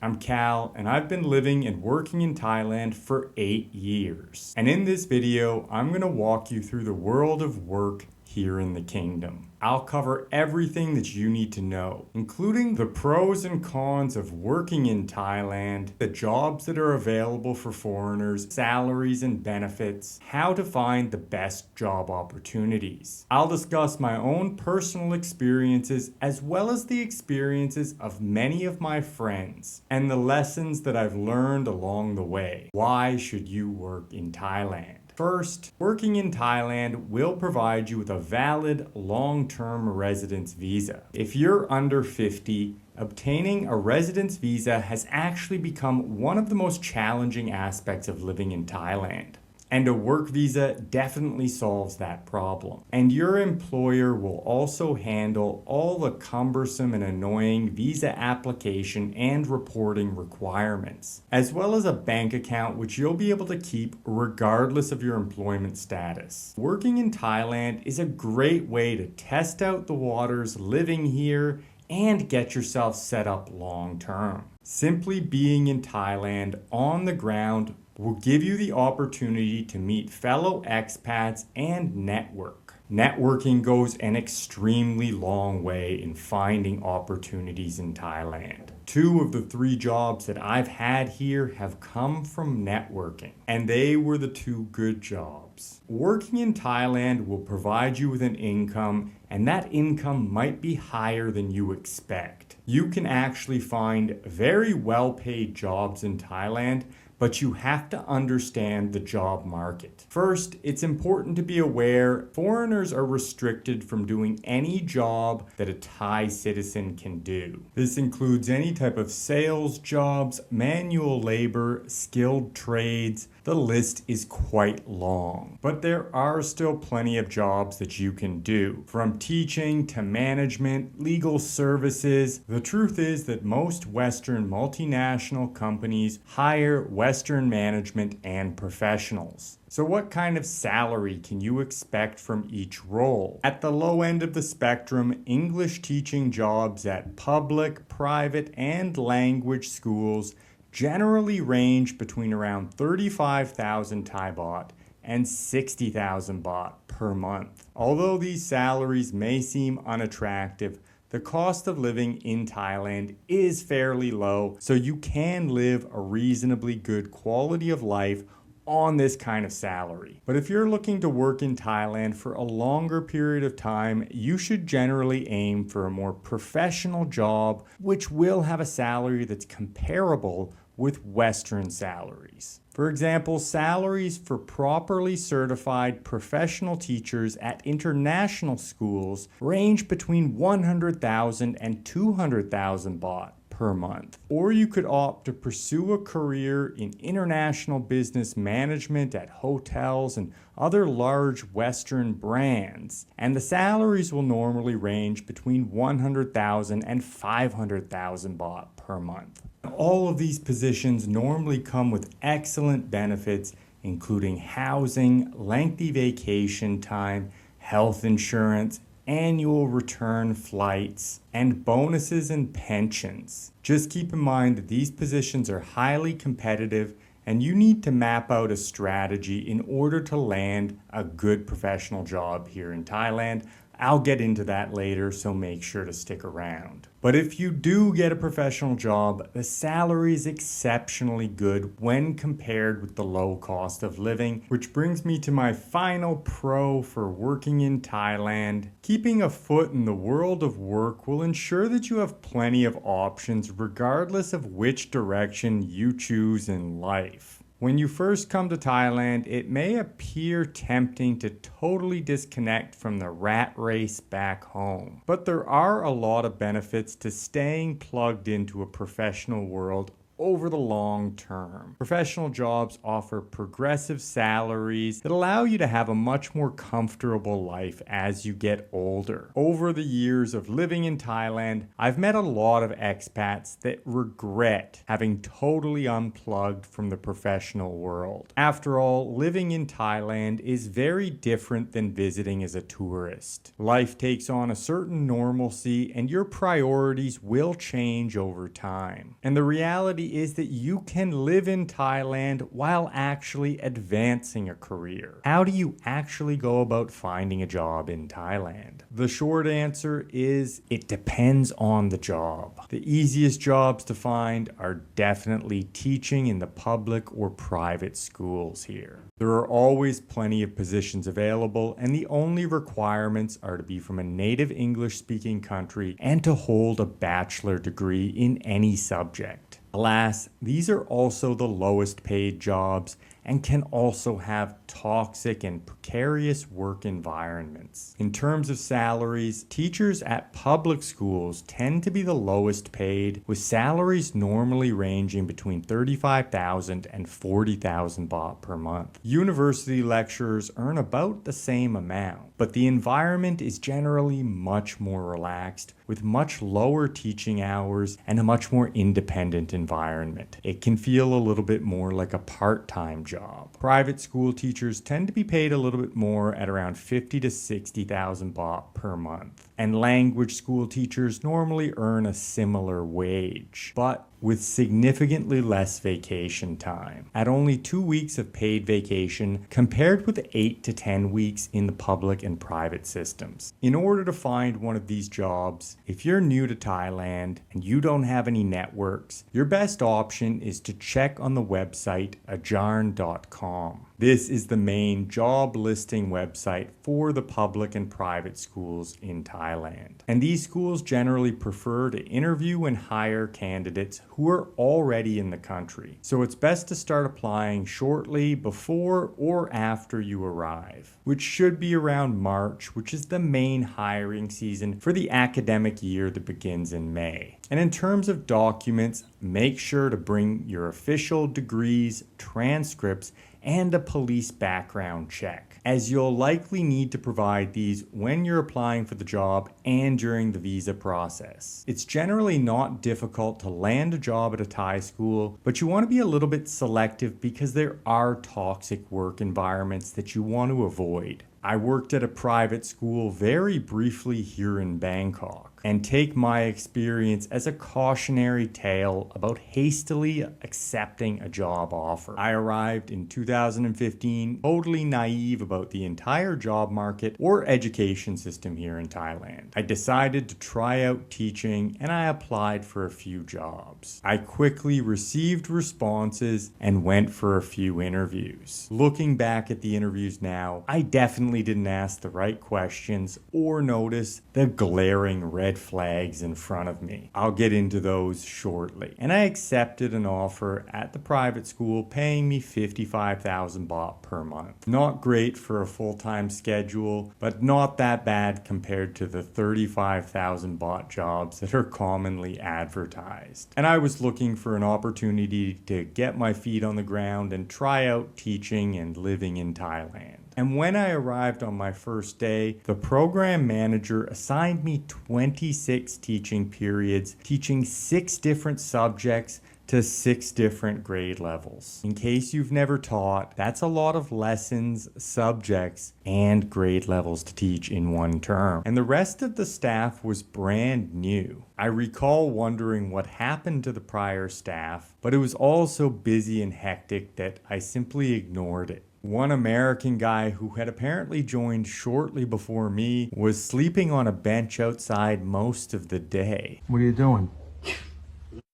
I'm Cal, and I've been living and working in Thailand for 8 years. And in this video, I'm going to walk you through the world of work here in the kingdom. I'll cover everything that you need to know, including the pros and cons of working in Thailand, the jobs that are available for foreigners, salaries and benefits, how to find the best job opportunities. I'll discuss my own personal experiences as well as the experiences of many of my friends and the lessons that I've learned along the way. Why should you work in Thailand? First, working in Thailand will provide you with a valid long-term residence visa. If you're under 50, obtaining a residence visa has actually become one of the most challenging aspects of living in Thailand. And a work visa definitely solves that problem. And your employer will also handle all the cumbersome and annoying visa application and reporting requirements, as well as a bank account which you'll be able to keep regardless of your employment status. Working in Thailand is a great way to test out the waters living here and get yourself set up long term. Simply being in Thailand on the ground will give you the opportunity to meet fellow expats and network. Networking goes an extremely long way in finding opportunities in Thailand. 2 of the 3 jobs that I've had here have come from networking, and they were the 2 good jobs. Working in Thailand will provide you with an income, and that income might be higher than you expect. You can actually find very well-paid jobs in Thailand, but you have to understand the job market. First, it's important to be aware foreigners are restricted from doing any job that a Thai citizen can do. This includes any type of sales jobs, manual labor, skilled trades. The list is quite long. But there are still plenty of jobs that you can do, from teaching to management, legal services. The truth is that most Western multinational companies hire Western management and professionals. So what kind of salary can you expect from each role? At the low end of the spectrum, English teaching jobs at public, private, and language schools generally range between around 35,000 Thai baht and 60,000 baht per month. Although these salaries may seem unattractive, the cost of living in Thailand is fairly low, so you can live a reasonably good quality of life on this kind of salary. But if you're looking to work in Thailand for a longer period of time, you should generally aim for a more professional job, which will have a salary that's comparable with Western salaries. For example, salaries for properly certified professional teachers at international schools range between 100,000 and 200,000 baht per month. Or you could opt to pursue a career in international business management at hotels and other large Western brands, and the salaries will normally range between 100,000 and 500,000 baht per month. All of these positions normally come with excellent benefits, including housing, lengthy vacation time, health insurance, annual return flights, and bonuses and pensions. Just keep in mind that these positions are highly competitive and you need to map out a strategy in order to land a good professional job here in Thailand. I'll get into that later, so make sure to stick around. But if you do get a professional job, the salary is exceptionally good when compared with the low cost of living, which brings me to my final pro for working in Thailand. Keeping a foot in the world of work will ensure that you have plenty of options regardless of which direction you choose in life. When you first come to Thailand, it may appear tempting to totally disconnect from the rat race back home. But there are a lot of benefits to staying plugged into a professional world over the long term. Professional jobs offer progressive salaries that allow you to have a much more comfortable life as you get older. Over the years of living in Thailand, I've met a lot of expats that regret having totally unplugged from the professional world. After all, living in Thailand is very different than visiting as a tourist. Life takes on a certain normalcy and your priorities will change over time. And the reality is that you can live in Thailand while actually advancing a career. How do you actually go about finding a job in Thailand? The short answer is it depends on the job. The easiest jobs to find are definitely teaching in the public or private schools here. There are always plenty of positions available, and the only requirements are to be from a native English-speaking country and to hold a bachelor degree in any subject. Alas, these are also the lowest paid jobs and can also have toxic and precarious work environments. In terms of salaries, teachers at public schools tend to be the lowest paid, with salaries normally ranging between 35,000 and 40,000 baht per month. University lecturers earn about the same amount, but the environment is generally much more relaxed, with much lower teaching hours and a much more independent environment. It can feel a little bit more like a part-time job. Private school teachers tend to be paid a little bit more at around 50 to 60,000 baht per month. And language school teachers normally earn a similar wage, but with significantly less vacation time, at only 2 weeks of paid vacation compared with 8 to 10 weeks in the public and private systems. In order to find one of these jobs, if you're new to Thailand and you don't have any networks, your best option is to check on the website ajarn.com. This is the main job listing website for the public and private schools in Thailand. And these schools generally prefer to interview and hire candidates who are already in the country. So it's best to start applying shortly before or after you arrive, which should be around March, which is the main hiring season for the academic year that begins in May. And in terms of documents, make sure to bring your official degrees, transcripts, and a police background check, as you'll likely need to provide these when you're applying for the job and during the visa process. It's generally not difficult to land a job at a Thai school, but you want to be a little bit selective because there are toxic work environments that you want to avoid. I worked at a private school very briefly here in Bangkok, and take my experience as a cautionary tale about hastily accepting a job offer. I arrived in 2015 totally naive about the entire job market or education system here in Thailand. I decided to try out teaching and I applied for a few jobs. I quickly received responses and went for a few interviews. Looking back at the interviews now, I definitely didn't ask the right questions or notice the glaring red flags in front of me. I'll get into those shortly. And I accepted an offer at the private school paying me 55,000 baht per month. Not great for a full-time schedule, but not that bad compared to the 35,000 baht jobs that are commonly advertised. And I was looking for an opportunity to get my feet on the ground and try out teaching and living in Thailand. And when I arrived on my first day, the program manager assigned me 26 teaching periods, teaching 6 different subjects to 6 different grade levels. In case you've never taught, that's a lot of lessons, subjects, and grade levels to teach in one term. And the rest of the staff was brand new. I recall wondering what happened to the prior staff, but it was all so busy and hectic that I simply ignored it. One American guy who had apparently joined shortly before me was sleeping on a bench outside most of the day. What are you doing?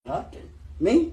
Nothing. Me?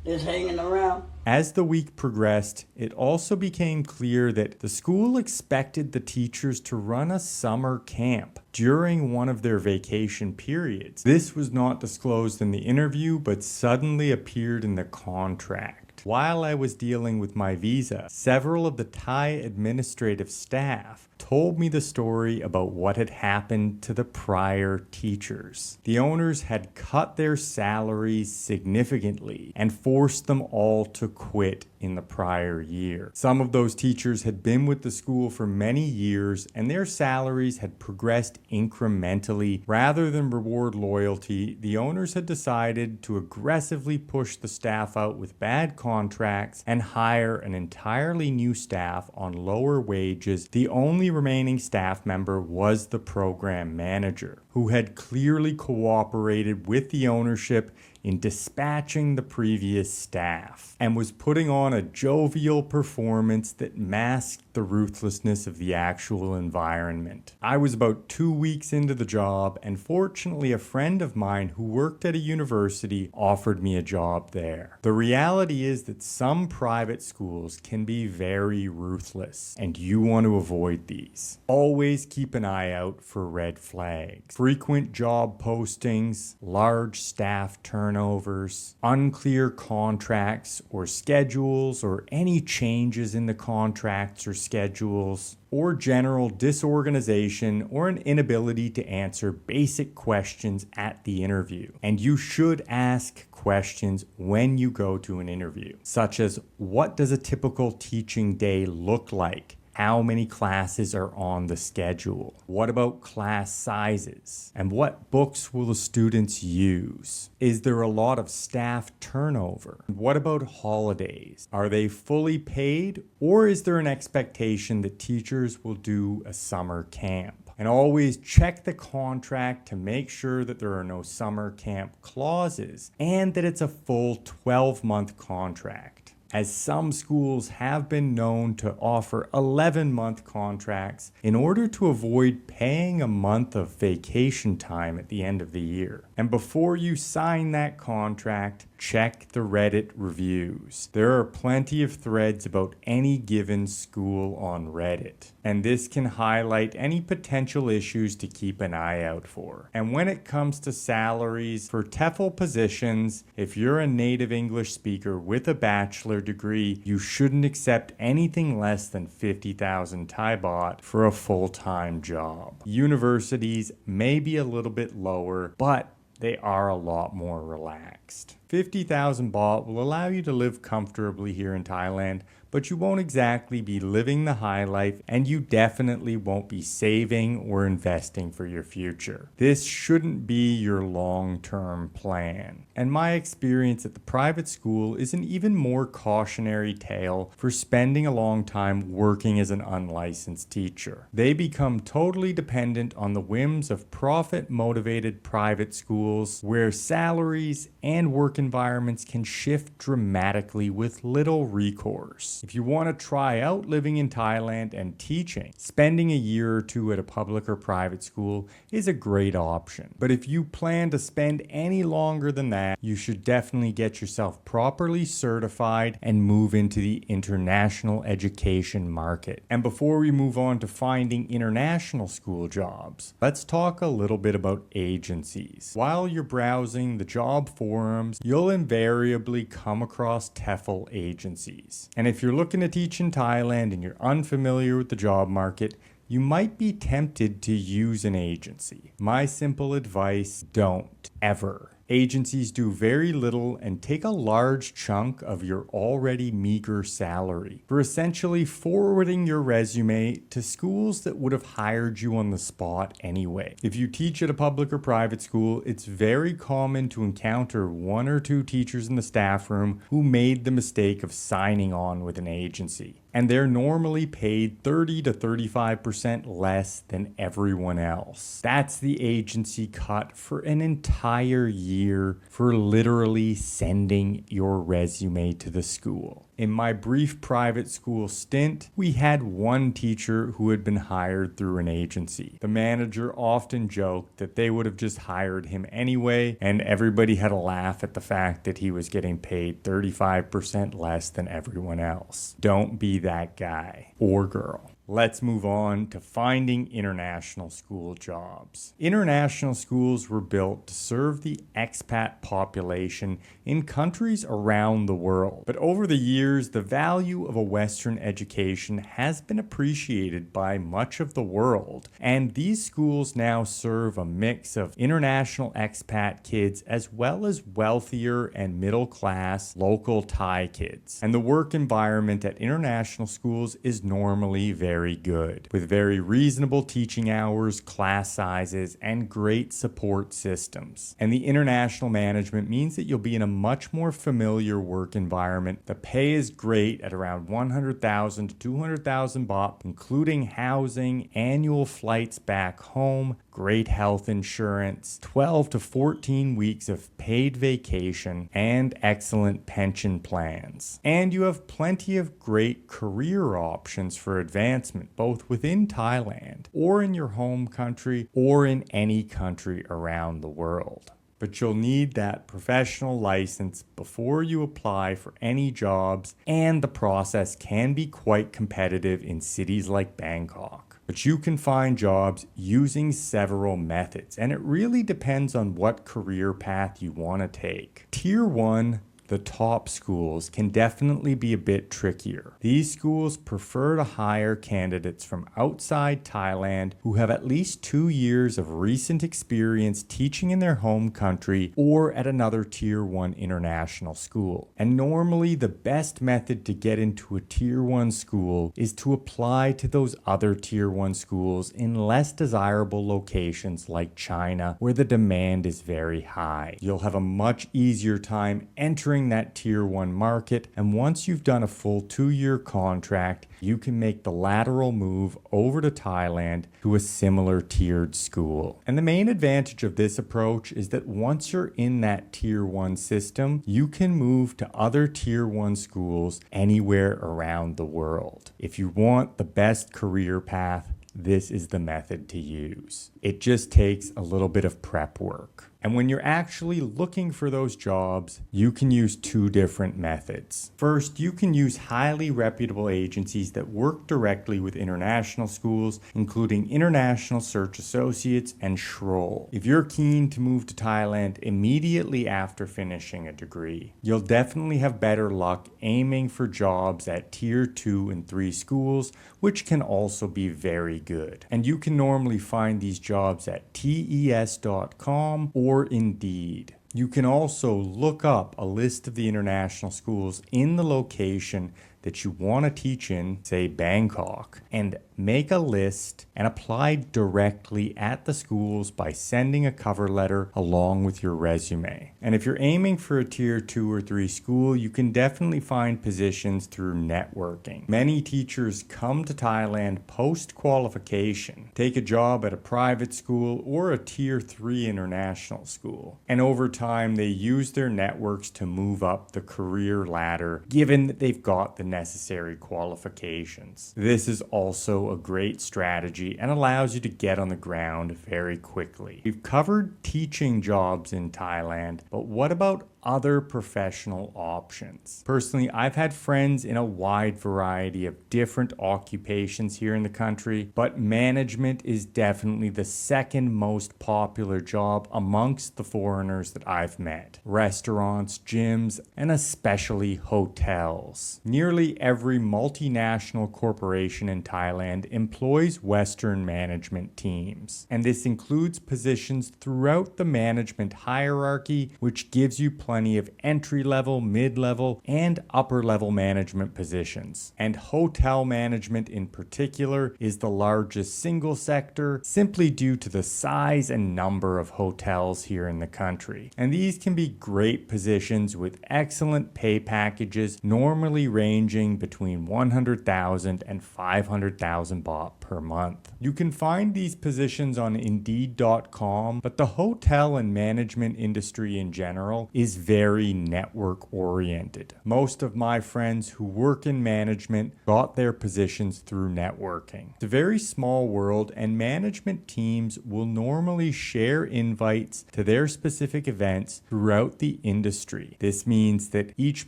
Just hanging around. As the week progressed, it also became clear that the school expected the teachers to run a summer camp during one of their vacation periods. This was not disclosed in the interview, but suddenly appeared in the contract. While I was dealing with my visa, several of the Thai administrative staff told me the story about what had happened to the prior teachers. The owners had cut their salaries significantly and forced them all to quit in the prior year. Some of those teachers had been with the school for many years and their salaries had progressed incrementally. Rather than reward loyalty, the owners had decided to aggressively push the staff out with bad contracts and hire an entirely new staff on lower wages. The only remaining staff member was the program manager, who had clearly cooperated with the ownership in dispatching the previous staff and was putting on a jovial performance that masked the ruthlessness of the actual environment. I was about 2 weeks into the job, and fortunately a friend of mine who worked at a university offered me a job there. The reality is that some private schools can be very ruthless, and you want to avoid these. Always keep an eye out for red flags. Frequent job postings, large staff turnovers, unclear contracts or schedules, or any changes in the contracts or schedules, or general disorganization or an inability to answer basic questions at the interview. And you should ask questions when you go to an interview, such as, what does a typical teaching day look like? How many classes are on the schedule? What about class sizes? And what books will the students use? Is there a lot of staff turnover? What about holidays? Are they fully paid, or is there an expectation that teachers will do a summer camp? And always check the contract to make sure that there are no summer camp clauses and that it's a full 12-month contract, as some schools have been known to offer 11-month contracts in order to avoid paying a month of vacation time at the end of the year. And before you sign that contract, check the Reddit reviews. There are plenty of threads about any given school on Reddit, and this can highlight any potential issues to keep an eye out for. And when it comes to salaries for TEFL positions, if you're a native English speaker with a bachelor degree, you shouldn't accept anything less than 50,000 Thai baht for a full-time job. Universities may be a little bit lower, but they are a lot more relaxed. 50,000 baht will allow you to live comfortably here in Thailand, but you won't exactly be living the high life, and you definitely won't be saving or investing for your future. This shouldn't be your long-term plan. And my experience at the private school is an even more cautionary tale for spending a long time working as an unlicensed teacher. They become totally dependent on the whims of profit-motivated private schools, where salaries and work environments can shift dramatically with little recourse. If you want to try out living in Thailand and teaching, spending a year or two at a public or private school is a great option. But if you plan to spend any longer than that, you should definitely get yourself properly certified and move into the international education market. And before we move on to finding international school jobs, let's talk a little bit about agencies. While you're browsing the job forums, you'll invariably come across TEFL agencies. And if you're looking to teach in Thailand and you're unfamiliar with the job market, you might be tempted to use an agency. My simple advice: don't ever. Agencies do very little and take a large chunk of your already meager salary for essentially forwarding your resume to schools that would have hired you on the spot anyway. If you teach at a public or private school, it's very common to encounter one or two teachers in the staff room who made the mistake of signing on with an agency. And they're normally paid 30 to 35% less than everyone else. That's the agency cut for an entire year for literally sending your resume to the school. In my brief private school stint, we had one teacher who had been hired through an agency. The manager often joked that they would have just hired him anyway, and everybody had a laugh at the fact that he was getting paid 35% less than everyone else. Don't be that guy or girl. Let's move on to finding international school jobs. International schools were built to serve the expat population in countries around the world. But over the years, the value of a Western education has been appreciated by much of the world. And these schools now serve a mix of international expat kids as well as wealthier and middle-class local Thai kids. And the work environment at international schools is normally very good, with very reasonable teaching hours, class sizes, and great support systems. And the international management means that you'll be in a much more familiar work environment. The pay is great at around 100,000 to 200,000 baht, including housing, annual flights back home, great health insurance, 12 to 14 weeks of paid vacation, and excellent pension plans. And you have plenty of great career options for advancement, both within Thailand or in your home country or in any country around the world. But you'll need that professional license before you apply for any jobs, and the process can be quite competitive in cities like Bangkok. But you can find jobs using several methods, and it really depends on what career path you want to take. Tier 1, the top schools, can definitely be a bit trickier. These schools prefer to hire candidates from outside Thailand who have at least 2 years of recent experience teaching in their home country or at another Tier 1 international school. And normally the best method to get into a Tier 1 school is to apply to those other Tier 1 schools in less desirable locations like China, where the demand is very high. You'll have a much easier time entering that Tier 1 market, and once you've done a full 2-year contract, you can make the lateral move over to Thailand to a similar tiered school. And the main advantage of this approach is that once you're in that Tier 1 system, you can move to other Tier 1 schools anywhere around the world. If you want the best career path, this is the method to use. It just takes a little bit of prep work. And when you're actually looking for those jobs, you can use 2 different methods. First, you can use highly reputable agencies that work directly with international schools, including International Search Associates and Schroll. If you're keen to move to Thailand immediately after finishing a degree, you'll definitely have better luck aiming for jobs at Tier 2 and 3 schools, which can also be very good. And you can normally find these jobs at tes.com or Indeed. You can also look up a list of the international schools in the location that you want to teach in, say Bangkok, and make a list and apply directly at the schools by sending a cover letter along with your resume. And if you're aiming for a Tier 2 or 3 school, you can definitely find positions through networking. Many teachers come to Thailand post-qualification, take a job at a private school or a Tier 3 international school. And over time, they use their networks to move up the career ladder, given that they've got the necessary qualifications. This is also a great strategy and allows you to get on the ground very quickly. We've covered teaching jobs in Thailand, but what about other professional options? Personally, I've had friends in a wide variety of different occupations here in the country, but management is definitely the second most popular job amongst the foreigners that I've met. Restaurants, gyms, and especially hotels. Nearly every multinational corporation in Thailand employs Western management teams, and this includes positions throughout the management hierarchy, which gives you plenty of entry-level, mid-level, and upper-level management positions. And hotel management in particular is the largest single sector, simply due to the size and number of hotels here in the country. And these can be great positions with excellent pay packages, normally ranging between 100,000 and 500,000 baht per month. You can find these positions on Indeed.com, but the hotel and management industry in general is very network oriented. Most of my friends who work in management got their positions through networking. It's a very small world, and management teams will normally share invites to their specific events throughout the industry. This means that each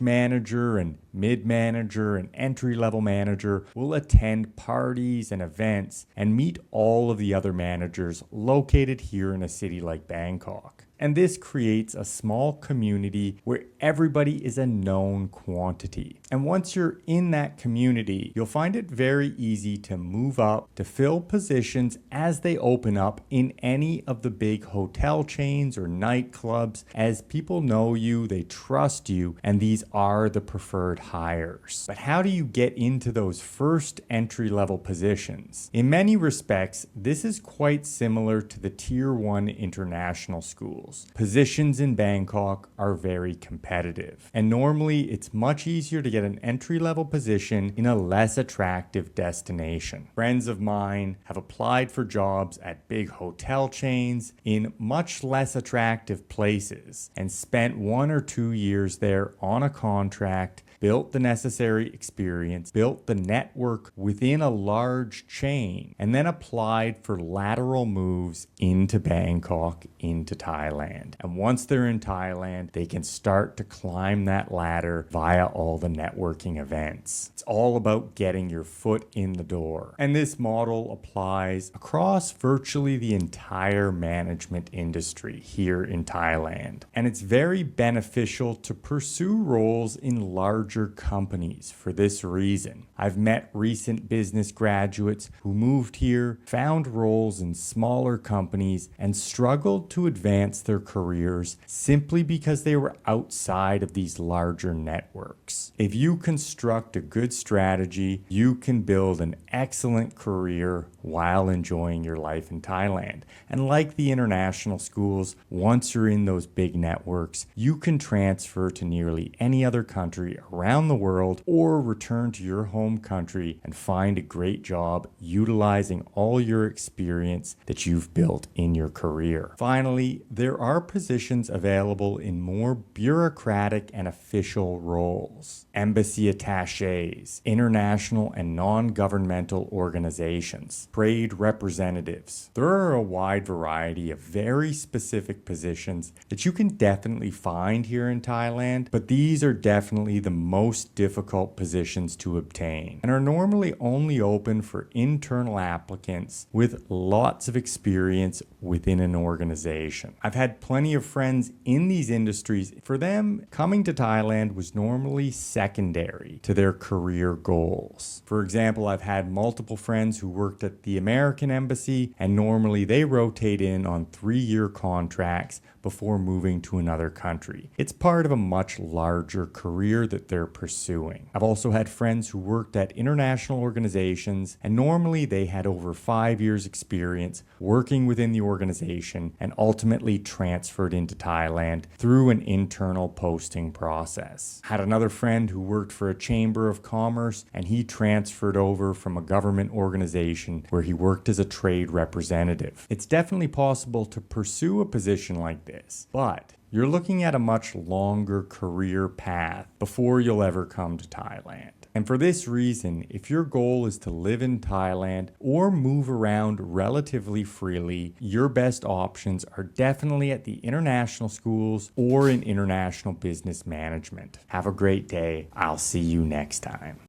manager and mid-manager and entry-level manager will attend parties and events and meet all of the other managers located here in a city like Bangkok. And this creates a small community where everybody is a known quantity. And once you're in that community, you'll find it very easy to move up, to fill positions as they open up in any of the big hotel chains or nightclubs. As people know you, they trust you, and these are the preferred hires. But how do you get into those first entry-level positions? In many respects, this is quite similar to the Tier 1 international schools. Positions in Bangkok are very competitive, and normally it's much easier to get an entry-level position in a less attractive destination. Friends of mine have applied for jobs at big hotel chains in much less attractive places and spent 1 or 2 years there on a contract, built the necessary experience, built the network within a large chain, and then applied for lateral moves into Bangkok, into Thailand. And once they're in Thailand, they can start to climb that ladder via all the networking events. It's all about getting your foot in the door. And this model applies across virtually the entire management industry here in Thailand. And it's very beneficial to pursue roles in larger companies for this reason. I've met recent business graduates who moved here, found roles in smaller companies, and struggled to advance their careers simply because they were outside of these larger networks. If you construct a good strategy, you can build an excellent career while enjoying your life in Thailand. And like the international schools, once you're in those big networks, you can transfer to nearly any other country around the world or return to your home country and find a great job utilizing all your experience that you've built in your career. Finally, there are positions available in more bureaucratic and official roles. Embassy attaches, international and non-governmental organizations, trade representatives. There are a wide variety of very specific positions that you can definitely find here in Thailand, but these are definitely the most difficult positions to obtain and are normally only open for internal applicants with lots of experience within an organization. I've had plenty of friends in these industries. For them, coming to Thailand was normally secondary to their career goals. For example, I've had multiple friends who worked at the American Embassy, and normally they rotate in on 3-year contracts before moving to another country. It's part of a much larger career that they're pursuing. I've also had friends who worked at international organizations, and normally they had over 5 years experience working within the organization and ultimately transferred into Thailand through an internal posting process. Had another friend who worked for a chamber of commerce, and he transferred over from a government organization where he worked as a trade representative. It's definitely possible to pursue a position like this, but you're looking at a much longer career path before you'll ever come to Thailand. And for this reason, if your goal is to live in Thailand or move around relatively freely, your best options are definitely at the international schools or in international business management. Have a great day. I'll see you next time.